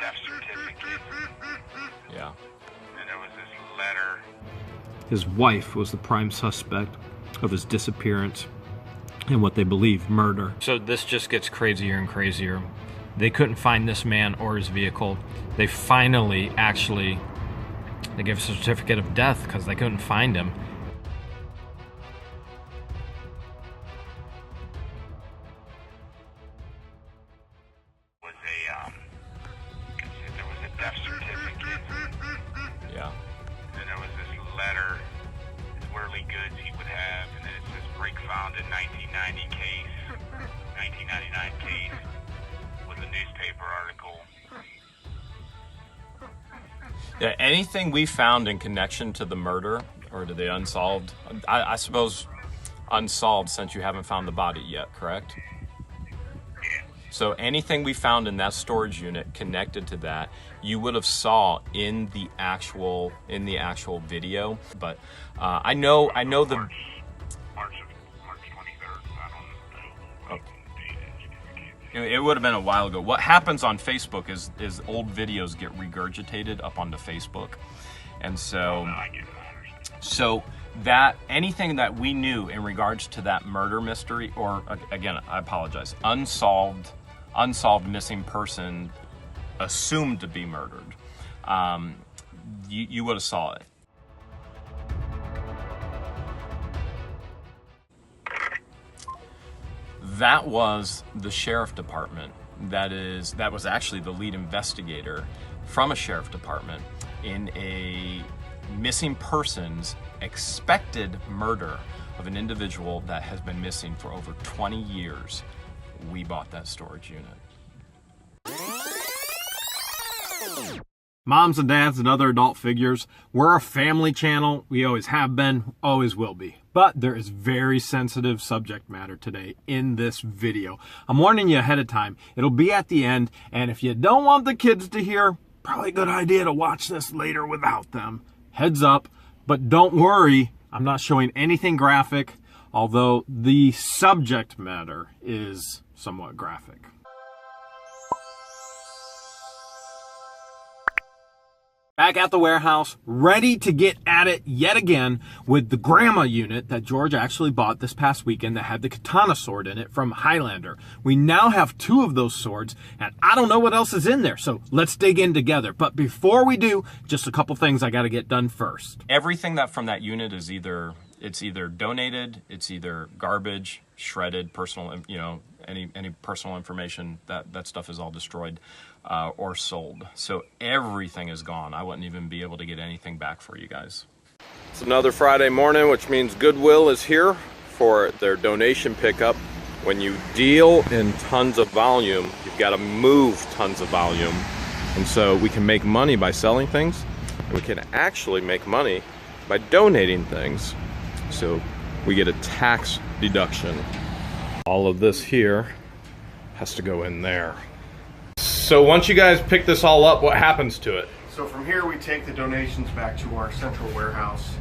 death certificate. Yeah. And there was this letter. His wife was the prime suspect of his disappearance and what they believe murder. So this just gets crazier and crazier. They couldn't find this man or his vehicle. They finally they gave a certificate of death because they couldn't find him. There was a death certificate. Yeah. And there was this letter, worldly goods he would have, and then it says break found in 1999 case was a newspaper article. Yeah, anything we found in connection to the murder or to the unsolved, I suppose unsolved since you haven't found the body yet, correct? So anything we found in that storage unit connected to that, you would have saw in the actual video. But I know the March 23rd. I don't know. it would have been a while ago. What happens on Facebook is old videos get regurgitated up onto Facebook, and so so that anything that we knew in regards to that murder mystery, or again, I apologize, unsolved missing person assumed to be murdered, you would have saw it. That was the sheriff department. That was actually the lead investigator from a sheriff department in a missing persons expected murder of an individual that has been missing for over 20 years. We bought that storage unit. Moms and dads and other adult figures, we're a family channel. We always have been, always will be. But there is very sensitive subject matter today in this video. I'm warning you ahead of time. It'll be at the end, and if you don't want the kids to hear, probably a good idea to watch this later without them. Heads up, but don't worry, I'm not showing anything graphic, although the subject matter is somewhat graphic. Back at the warehouse, ready to get at it yet again with the grandma unit that George actually bought this past weekend that had the katana sword in it from Highlander. We now have 2 of those swords, and I don't know what else is in there, so let's dig in together. But before we do, just a couple things I got to get done first. Everything that from that unit is either donated, it's either garbage, shredded, personal, any personal information, that stuff is all destroyed or sold. So everything is gone. I wouldn't even be able to get anything back for you guys. It's another Friday morning, which means Goodwill is here for their donation pickup. When you deal in tons of volume, you've got to move tons of volume. And so we can make money by selling things, and we can actually make money by donating things. So we get a tax deduction. All of this here has to go in there. So once you guys pick this all up, what happens to it? So from here we take the donations back to our central warehouse.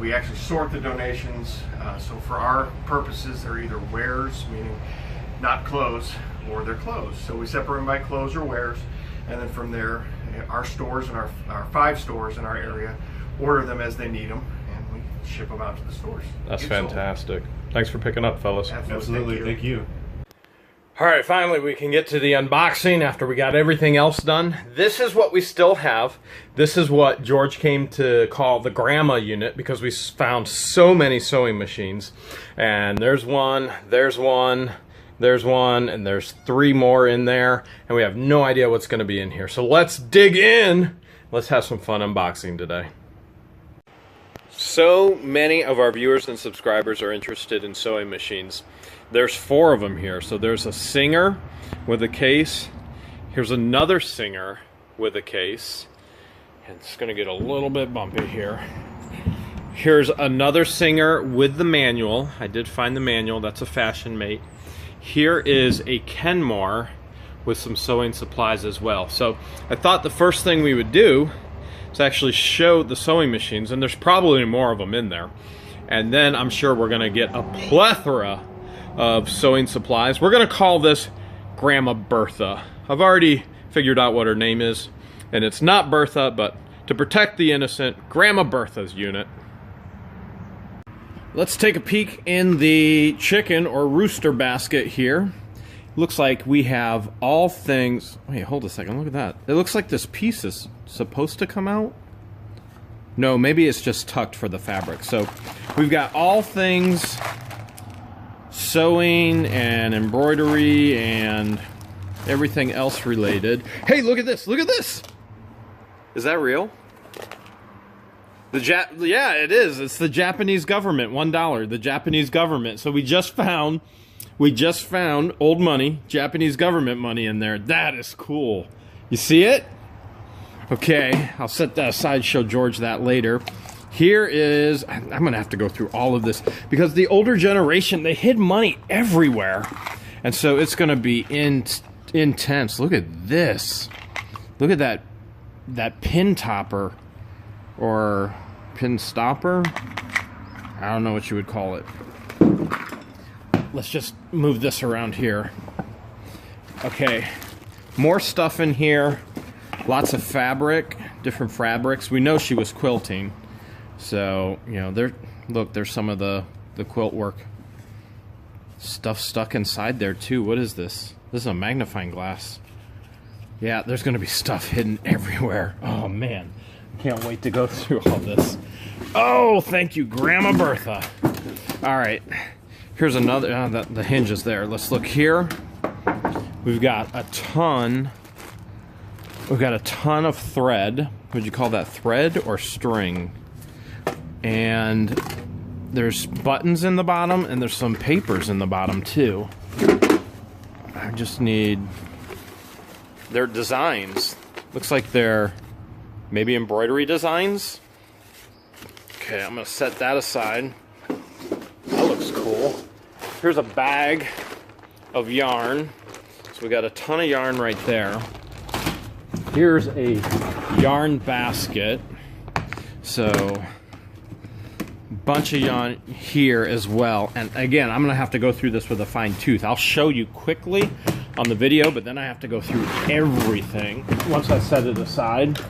We actually sort the donations. So for our purposes, they're either wares, meaning not clothes, or they're clothes. So we separate them by clothes or wares. And then from there, our stores and our 5 stores in our area order them as they need them, and we ship them out to the stores. That's fantastic. Thanks for picking up, fellas. Absolutely. Thank you. All right, finally we can get to the unboxing after we got everything else done. This is what we still have. This is what George came to call the grandma unit because we found so many sewing machines. And there's one, there's one, there's one, and there's 3 more in there. And we have no idea what's going to be in here. So let's dig in. Let's have some fun unboxing today. So many of our viewers and subscribers are interested in sewing machines. There's 4 of them here. So there's a Singer with a case. Here's another Singer with a case. And it's going to get a little bit bumpy here. Here's another Singer with the manual. I did find the manual. That's a Fashion Mate. Here is a Kenmore with some sewing supplies as well. So I thought the first thing we would do is actually show the sewing machines. And there's probably more of them in there. And then I'm sure we're going to get a plethora of sewing supplies. We're going to call this Grandma Bertha. I've already figured out what her name is. And it's not Bertha, but to protect the innocent, Grandma Bertha's unit. Let's take a peek in the chicken or rooster basket here. Looks like we have all things... Wait, hold a second, look at that. It looks like this piece is supposed to come out. No, maybe it's just tucked for the fabric. So we've got all things sewing and embroidery and everything else related. Hey, look at this, look at this! Is that real? Yeah, it is. It's the Japanese government, $1. The Japanese government. So we just found old money, Japanese government money in there. That is cool. You see it? Okay, I'll set that aside, show George that later. Here is, I'm gonna have to go through all of this because the older generation, they hid money everywhere. And so it's gonna be intense. Look at this. Look at that pin topper or pin stopper. I don't know what you would call it. Let's just move this around here. Okay, more stuff in here. Lots of fabric, different fabrics. We know she was quilting. So, you know, look, there's some of the quilt work. Stuff stuck inside there too. What is this? This is a magnifying glass. Yeah, there's gonna be stuff hidden everywhere. Oh man, can't wait to go through all this. Oh, thank you, Grandma Bertha. All right, here's another, the hinge is there. Let's look here. We've got a ton of thread. Would you call that thread or string? And there's buttons in the bottom and there's some papers in the bottom too. I just need, they're designs. Looks like they're maybe embroidery designs. Okay, I'm gonna set that aside. That looks cool. Here's a bag of yarn. So we got a ton of yarn right there. Here's a yarn basket. So, bunch of yarn here as well. And again, I'm gonna have to go through this with a fine tooth. I'll show you quickly on the video, but then I have to go through everything once I set it aside.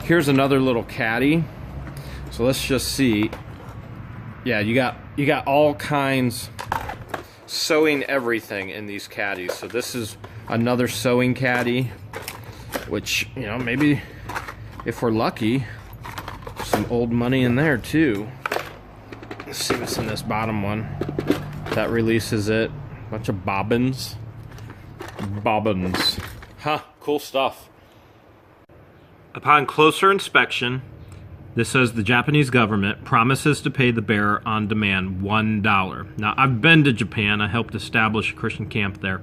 Here's another little caddy. So let's just see. Yeah, you got all kinds sewing everything in these caddies. So this is another sewing caddy, which, you know, maybe if we're lucky, some old money in there too. Let's see what's in this bottom one. That releases it. Bunch of bobbins. Bobbins. Huh, cool stuff. Upon closer inspection, this says the Japanese government promises to pay the bearer on demand $1. Now, I've been to Japan. I helped establish a Christian camp there.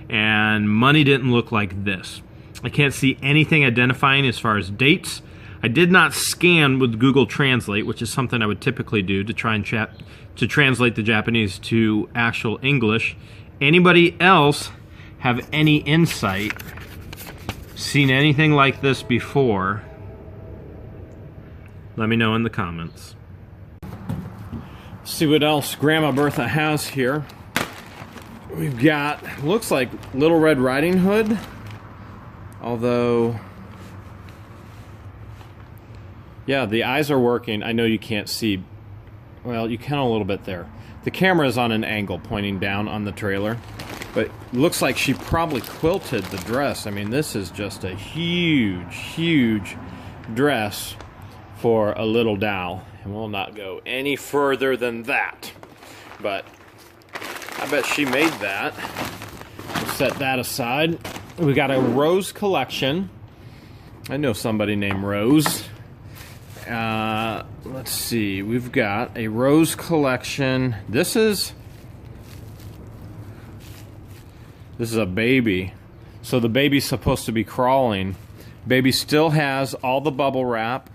And money didn't look like this. I can't see anything identifying as far as dates. I did not scan with Google Translate, which is something I would typically do to try and translate the Japanese to actual English. Anybody else have any insight? Seen anything like this before? Let me know in the comments. See what else Grandma Bertha has here. We've got, looks like Little Red Riding Hood. Although, yeah, the eyes are working. I know you can't see. Well, you can a little bit there. The camera is on an angle pointing down on the trailer. But it looks like she probably quilted the dress. I mean, this is just a huge, huge dress for a little doll. And we'll not go any further than that. But I bet she made that. We'll set that aside. We got a Rose collection. I know somebody named Rose. Let's see. We've got a Rose collection. This is a baby. So the baby's supposed to be crawling. Baby still has all the bubble wrap.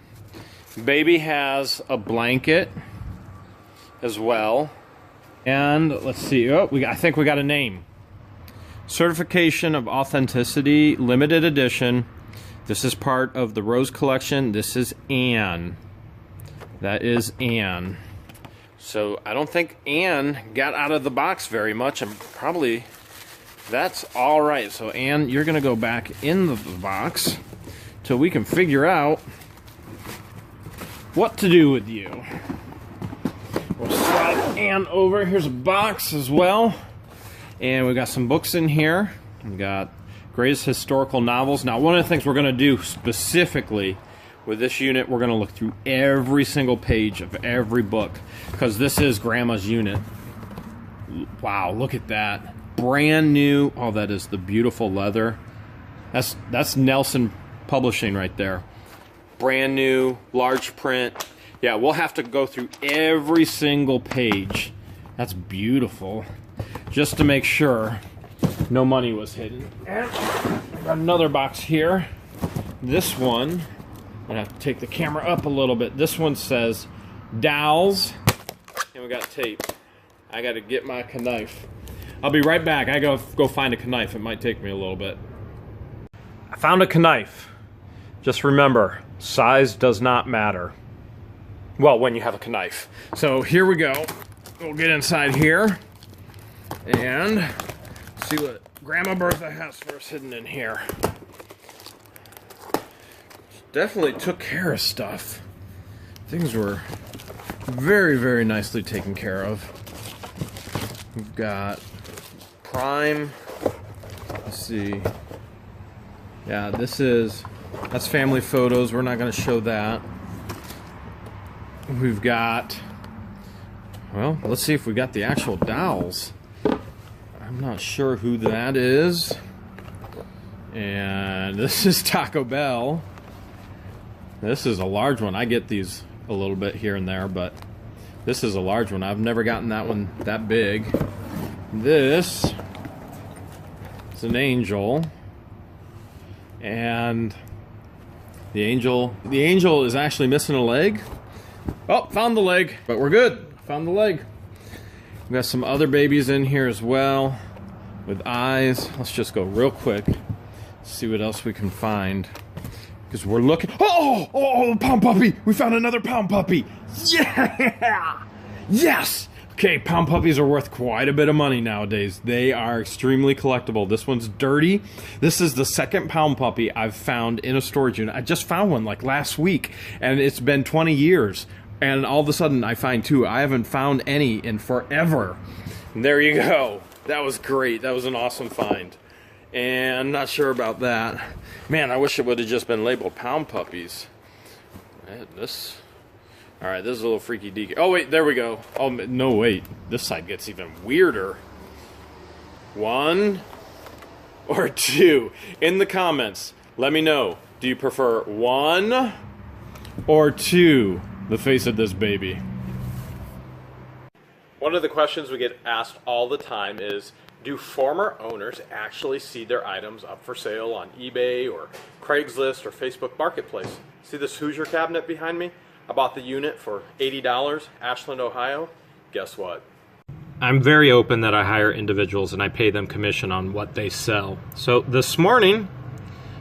Baby has a blanket as well. And let's see. Oh, I think we got a name. Certification of Authenticity, limited edition. This is part of the Rose collection. This is Anne. That is Anne. So I don't think Anne got out of the box very much. I'm probably That's all right. So, Ann, you're going to go back in the box till we can figure out what to do with you. We'll slide Ann over. Here's a box as well. And we got some books in here. We got greatest historical novels. Now, one of the things we're going to do specifically with this unit, we're going to look through every single page of every book, because this is Grandma's unit. Wow, look at that. Brand new. Oh, that is the beautiful leather. That's Nelson Publishing right there. Brand new, large print. Yeah, we'll have to go through every single page. That's beautiful. Just to make sure no money was hidden. And got another box here. This one, I'm gonna have to take the camera up a little bit. This one says dowels, and we got tape. I gotta get my knife. I'll be right back. I go find a knife. It might take me a little bit. I found a knife. Just remember, size does not matter. Well, when you have a knife. So here we go. We'll get inside here and see what Grandma Bertha has for us hidden in here. Definitely took care of stuff. Things were very, very nicely taken care of. We've got Prime. Let's see. Yeah, that's family photos. We're not going to show that. We've got, well, let's see if we got the actual dowels. I'm not sure who that is. And this is Taco Bell. This is a large one. I get these a little bit here and there, but this is a large one. I've never gotten that one that big. This is an angel. And the angel is actually missing a leg. Oh, found the leg, but we're good. Found the leg. We got some other babies in here as well with eyes. Let's just go real quick, see what else we can find, because we're looking. Oh, pound puppy! We found another pound puppy. Yeah, yes. Okay, pound puppies are worth quite a bit of money nowadays. They are extremely collectible. This one's dirty. This is the second pound puppy I've found in a storage unit. I just found one like last week, and it's been 20 years. And all of a sudden I find two. I haven't found any in forever. And there you go. That was great. That was an awesome find. And I'm not sure about that. Man, I wish it would have just been labeled pound puppies. All right, this is a little freaky deaky. Oh, wait, there we go. Oh, no, wait. This side gets even weirder. 1 or 2. In the comments, let me know. Do you prefer 1 or 2? The face of this baby. One of the questions we get asked all the time is, do former owners actually see their items up for sale on eBay or Craigslist or Facebook Marketplace? See this Hoosier cabinet behind me? I bought the unit for $80, Ashland, Ohio. Guess what? I'm very open that I hire individuals and I pay them commission on what they sell. So this morning,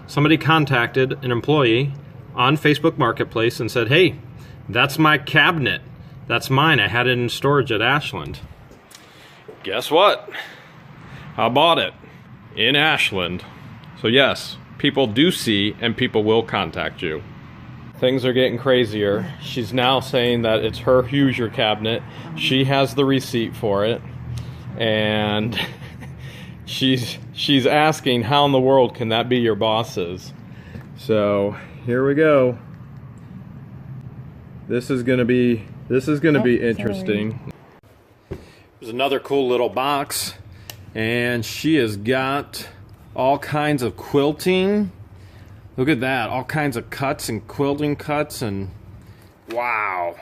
somebody contacted an employee on Facebook Marketplace and said, hey, that's my cabinet. That's mine. I had it in storage at Ashland. Guess what? I bought it in Ashland. So yes, people do see and people will contact you. Things are getting crazier. She's now saying that it's her Hoosier cabinet. She has the receipt for it. And she's asking, how in the world can that be your boss's? So here we go. This is gonna be interesting. There's another cool little box, and she has got all kinds of quilting. Look at that, all kinds of cuts and quilting cuts, and wow.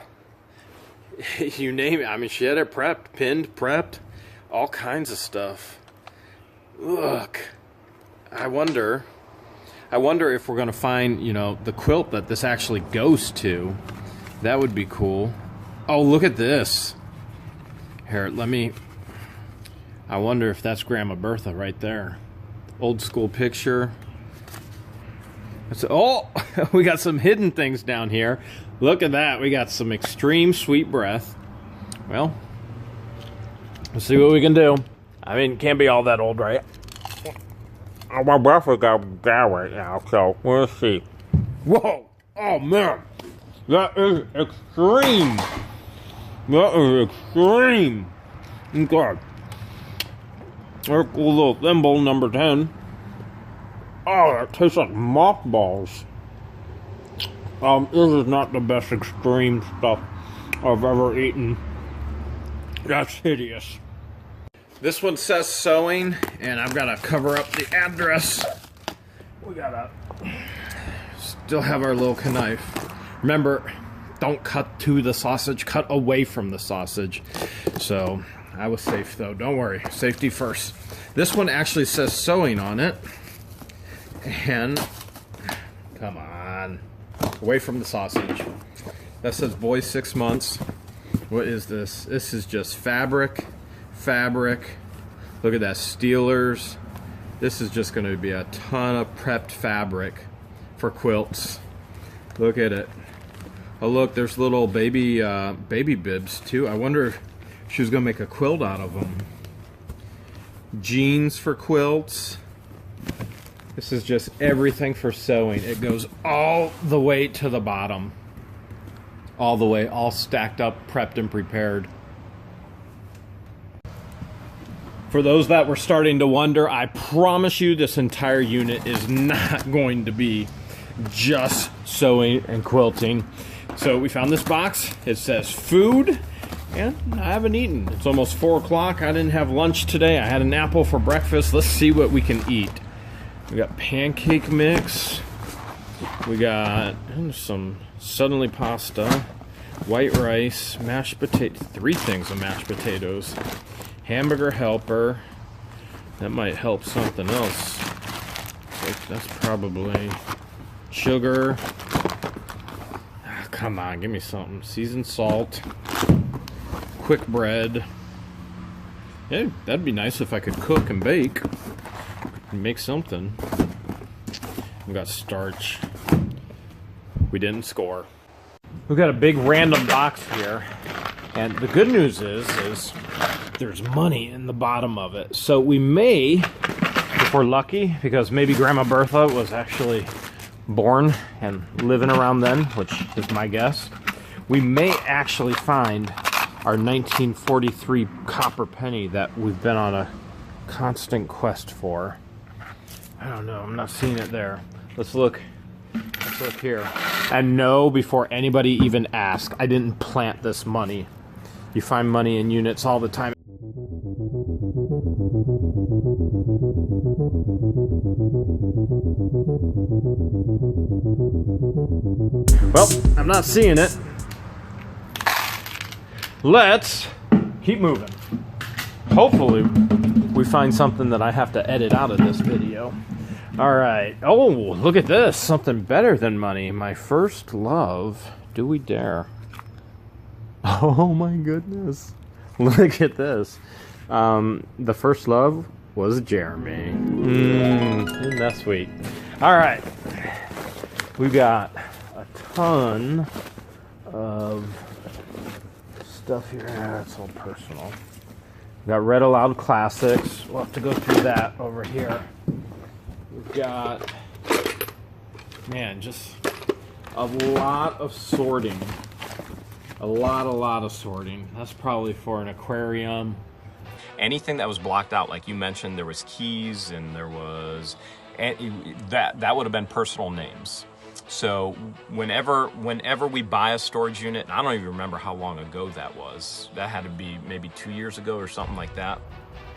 You name it. I mean, she had it prepped, pinned, prepped, all kinds of stuff. Look, I wonder if we're gonna find, you know, the quilt that this actually goes to. That would be cool. Oh, look at this. Here, I wonder if that's Grandma Bertha right there. Old school picture. Oh, we got some hidden things down here. Look at that. We got some extreme sweet breath. Well, let's see what we can do. I mean, it can't be all that old, right? My breakfast got bad right now, so we'll see. Whoa! Oh man! That is extreme! That is extreme! Okay. There's a little thimble, number 10. Oh, that tastes like mothballs. This is not the best extreme stuff I've ever eaten. That's hideous. This one says sewing, and I've got to cover up the address. We gotta still have our little knife. Remember, don't cut to the sausage, cut away from the sausage. So, I was safe though, don't worry, safety first. This one actually says sewing on it. And, come on, away from the sausage. That says boy 6 months. What is this? This is just fabric. Look at that, Steelers. This is just going to be a ton of prepped fabric for quilts. Look at it. Oh look, there's little baby bibs too. I wonder if she was going to make a quilt out of them. Jeans for quilts. This is just everything for sewing. It goes all the way to the bottom. All the way, all stacked up, prepped and prepared. For those that were starting to wonder, I promise you this entire unit is not going to be just sewing and quilting. So we found this box. It says food, and I haven't eaten. It's almost 4 o'clock. I didn't have lunch today. I had an apple for breakfast. Let's see what we can eat. We got pancake mix. We got some suddenly pasta, white rice, mashed potato, 3 things of mashed potatoes, hamburger helper. That might help something else. That's probably sugar. Ah, come on, give me something. Seasoned salt, quick bread. Yeah, that'd be nice if I could cook and bake. Make something. We got starch. We didn't score. We've got a big random box here, and the good news is there's money in the bottom of it. So we may, if we're lucky, because maybe Grandma Bertha was actually born and living around then, which is my guess, we may actually find our 1943 copper penny that we've been on a constant quest for. I don't know, I'm not seeing it there. Let's look here. And no, before anybody even asks, I didn't plant this money. You find money in units all the time. Well, I'm not seeing it. Let's keep moving. Hopefully, we find something that I have to edit out of this video. All right. Oh, look at this. Something better than money. My first love. Do we dare? Oh my goodness. Look at this. The first love was Jeremy. Isn't that sweet? All right. We got a ton of stuff here. It's all personal. We got Read Aloud Classics. We'll have to go through that over here. We've got, man, just a lot of sorting. A lot of sorting. That's probably for an aquarium. Anything that was blocked out, like you mentioned, there was keys and there was, that would have been personal names. So whenever we buy a storage unit, and I don't even remember how long ago that was. That had to be maybe 2 years ago or something like that.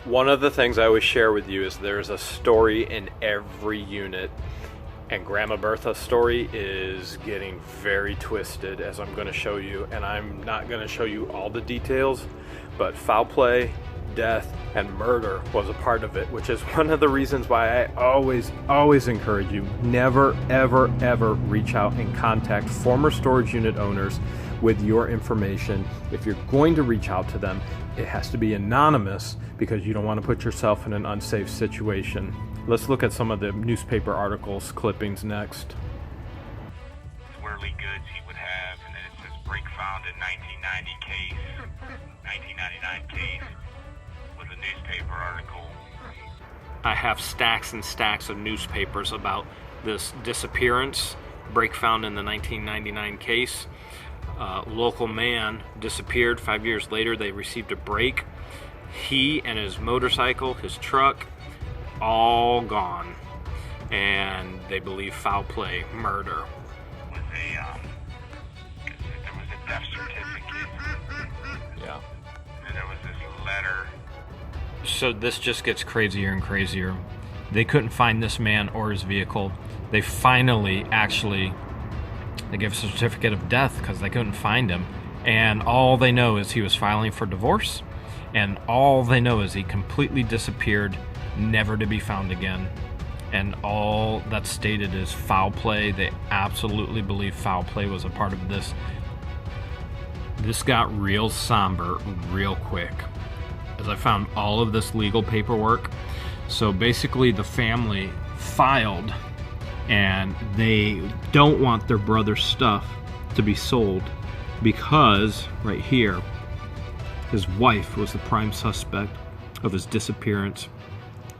One of the things I always share with you is there's a story in every unit, and Grandma Bertha's story is getting very twisted, as I'm going to show you, and I'm not going to show you all the details, but foul play, death, and murder was a part of it, which is one of the reasons why I always encourage you, never, ever reach out and contact former storage unit owners with your information. If you're going to reach out to them, it has to be anonymous because you don't want to put yourself in an unsafe situation. Let's look at some of the newspaper articles, clippings next. Swirly goods he would have, and then it says break found in 1990 case, 1999 case, with a newspaper article. I have stacks and stacks of newspapers about this disappearance, break found in the 1999 case. Local man disappeared. 5 years later, they received a break. He and his motorcycle, his truck, all gone. And they believe foul play, murder. There was a death certificate. Yeah. And there was this letter. So this just gets crazier and crazier. They couldn't find this man or his vehicle. They finally they gave a certificate of death because they couldn't find him. And all they know is he was filing for divorce. And all they know is he completely disappeared, never to be found again. And all that's stated is foul play. They absolutely believe foul play was a part of this. This got real somber real quick as I found all of this legal paperwork. So basically the family filed, and they don't want their brother's stuff to be sold because right here, his wife was the prime suspect of his disappearance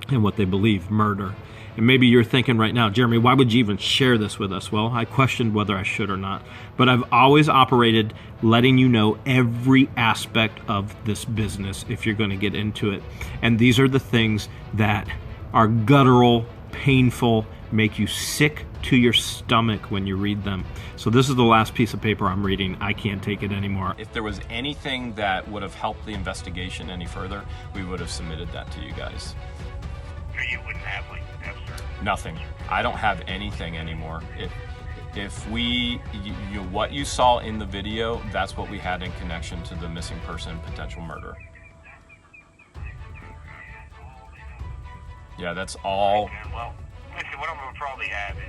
and what they believe murder. And maybe you're thinking right now, Jeremy, why would you even share this with us? Well, I questioned whether I should or not, but I've always operated letting you know every aspect of this business if you're going to get into it. And these are the things that are guttural, painful, make you sick to your stomach when you read them. So this is the last piece of paper I'm reading. I can't take it anymore. If there was anything that would have helped the investigation any further, we would have submitted that to you guys. Or you wouldn't have like death certificate. Nothing. I don't have anything anymore. If we, what you saw in the video, that's what we had in connection to the missing person potential murder. Yeah, that's all. Okay, well, listen, what I'm gonna probably have is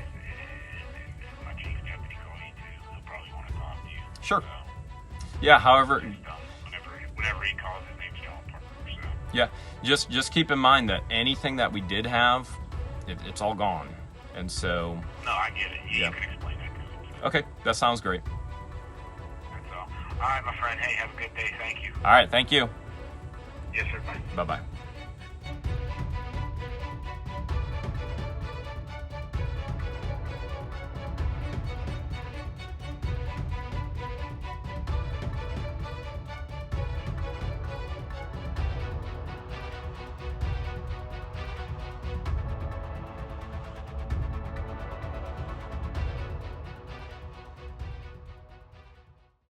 my chief deputy call you too. He'll probably want to talk to you. Sure. So, Yeah, however, whenever he calls, his name's John Parker. So. yeah, just keep in mind that anything that we did have, it's all gone. And so... No, I get it. You Yeah. can explain that to him. So. Okay, that sounds great. That's all. All right, my friend. Hey, have a good day. Thank you. All right, thank you. Yes, sir. Bye. Bye-bye.